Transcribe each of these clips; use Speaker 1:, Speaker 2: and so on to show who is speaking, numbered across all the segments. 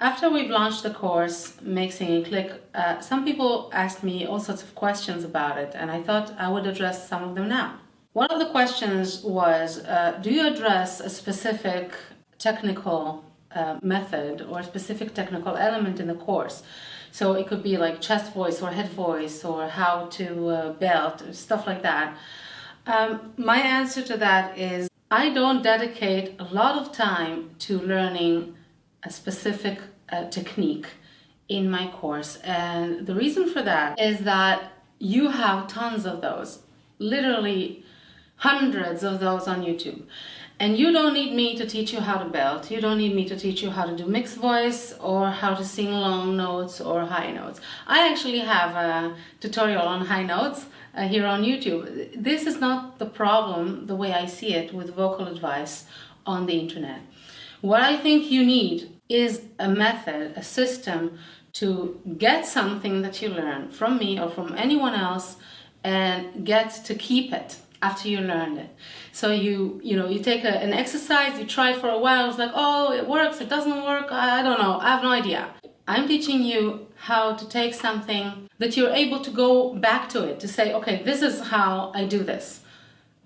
Speaker 1: After we've launched the course, Make Singing Click, some people asked me all sorts of questions about it, and I thought I would address some of them now. One of the questions was, do you address a specific technical method or a specific technical element in the course? So it could be like chest voice or head voice or how to belt, stuff like that. My answer to that is I don't dedicate a lot of time to learning a specific technique in my course, and the reason for that is that you have tons of those, literally hundreds of those on YouTube, and you don't need me to teach you how to belt, you don't need me to teach you how to do mixed voice or how to sing long notes or high notes. I actually have a tutorial on high notes here on YouTube. This is not the problem, the way I see it, with vocal advice on the internet. What I think you need is a method, a system to get something that you learn from me or from anyone else and get to keep it after you learned it. So you take an exercise, you try it for a while, it's like, oh, it works, it doesn't work, I don't know, I have no idea. I'm teaching you how to take something that you're able to go back to it, to say, okay, this is how I do this.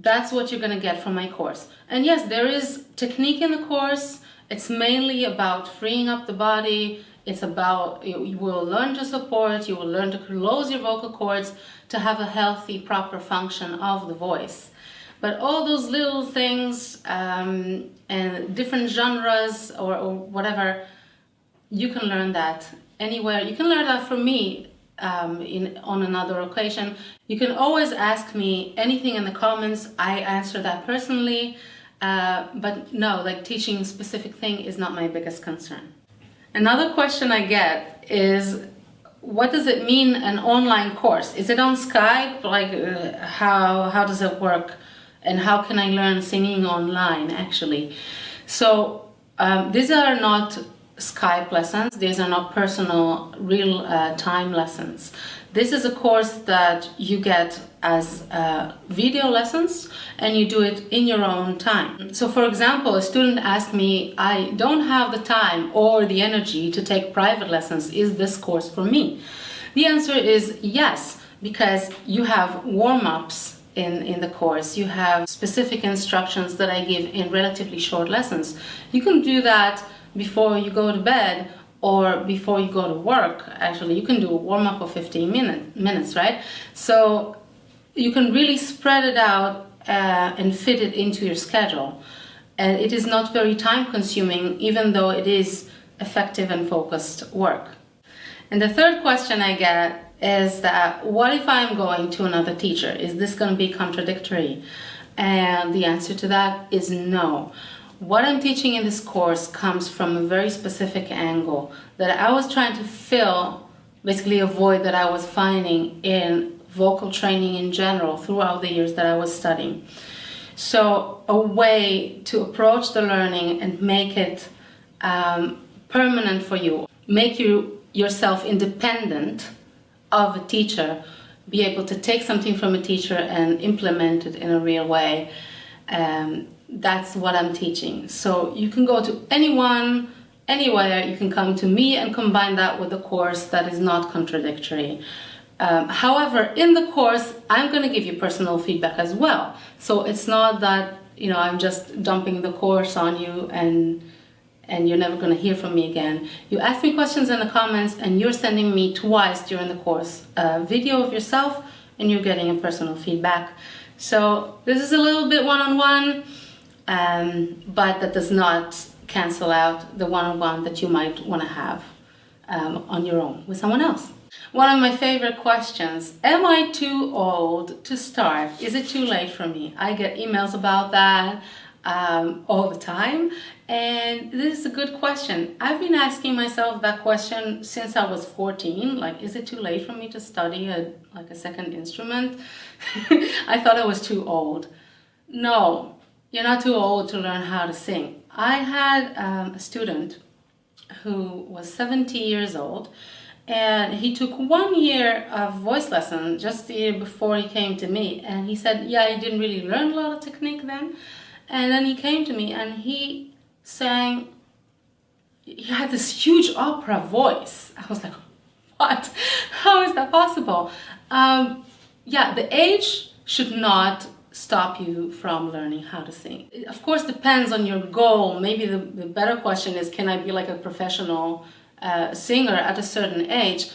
Speaker 1: That's what you're gonna get from my course. And yes, there is technique in the course. It's mainly about freeing up the body. It's about, you will learn to support, you will learn to close your vocal cords to have a healthy, proper function of the voice. But all those little things and different genres or whatever, you can learn that anywhere. You can learn that from me on another occasion. You can always ask me anything in the comments. I answer that personally. But no, like teaching a specific thing is not my biggest concern. Another question I get is, what does it mean, an online course? Is it on Skype? Like, how does it work? And how can I learn singing online, actually? So these are not Skype lessons. These are not personal, real-time lessons. This is a course that you get as video lessons, and you do it in your own time. So for example, a student asked me, I don't have the time or the energy to take private lessons. Is this course for me? The answer is yes, because you have warm-ups in the course. You have specific instructions that I give in relatively short lessons. You can do that before you go to bed or before you go to work. Actually, you can do a warm-up of 15 minutes, right? So you can really spread it out and fit it into your schedule. And it is not very time-consuming, even though it is effective and focused work. And the third question I get is that, what if I'm going to another teacher? Is this going to be contradictory? And the answer to that is no. What I'm teaching in this course comes from a very specific angle that I was trying to fill, basically a void that I was finding in vocal training in general throughout the years that I was studying. So a way to approach the learning and make it permanent for you, make you yourself independent of a teacher, be able to take something from a teacher and implement it in a real way. That's what I'm teaching. So you can go to anyone, anywhere. You can come to me and combine that with a course that is not contradictory. However, in the course, I'm going to give you personal feedback as well. So it's not that, I'm just dumping the course on you and you're never going to hear from me again. You ask me questions in the comments and you're sending me twice during the course a video of yourself and you're getting a personal feedback. So this is a little bit one-on-one, but that does not cancel out the one-on-one that you might want to have on your own with someone else. One of my favorite questions, am I too old to start? Is it too late for me? I get emails about that all the time, and this is a good question. I've been asking myself that question since I was 14, like, is it too late for me to study a second instrument? I thought I was too old. No, you're not too old to learn how to sing. I had a student who was 70 years old, and he took 1 year of voice lesson just the year before he came to me, and he said, yeah, he didn't really learn a lot of technique then. And then he came to me and he sang, you had this huge opera voice. I was like, what? How is that possible? Yeah, the age should not stop you from learning how to sing. It, of course, depends on your goal. Maybe the better question is, can I be like a professional singer at a certain age?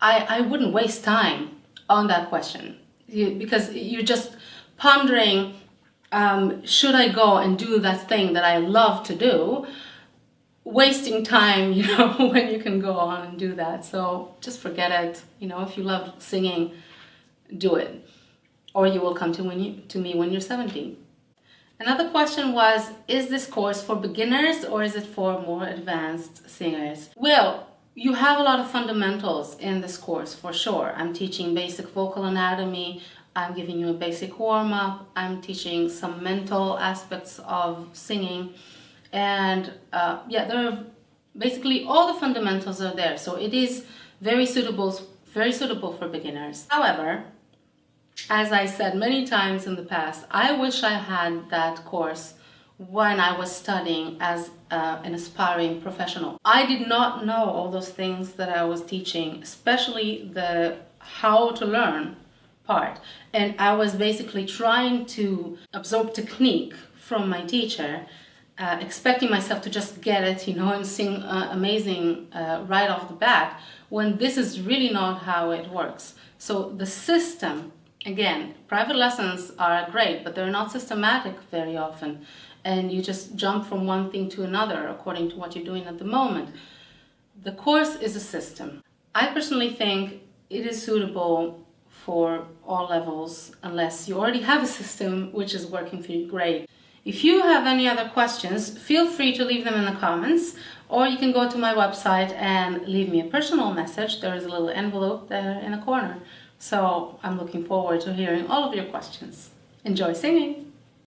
Speaker 1: I wouldn't waste time on that question, because you're just pondering, should I go and do that thing that I love to do? Wasting time, you know, when you can go on and do that. So just forget it. You know, if you love singing, do it. Or you will come to me when you're 70. Another question was, is this course for beginners or is it for more advanced singers? Well, you have a lot of fundamentals in this course for sure. I'm teaching basic vocal anatomy. I'm giving you a basic warm-up. I'm teaching some mental aspects of singing. And yeah, there are basically all the fundamentals are there. So it is very suitable for beginners. However, as I said many times in the past, I wish I had that course when I was studying as an aspiring professional. I did not know all those things that I was teaching, especially the how to learn part. And I was basically trying to absorb technique from my teacher, expecting myself to just get it, you know, and sing amazing right off the bat, when this is really not how it works. So the system, again, private lessons are great, but they're not systematic very often. And you just jump from one thing to another according to what you're doing at the moment. The course is a system. I personally think it is suitable for all levels, unless you already have a system which is working for you great. If you have any other questions, feel free to leave them in the comments, or you can go to my website and leave me a personal message. There is a little envelope there in the corner. So I'm looking forward to hearing all of your questions. Enjoy singing!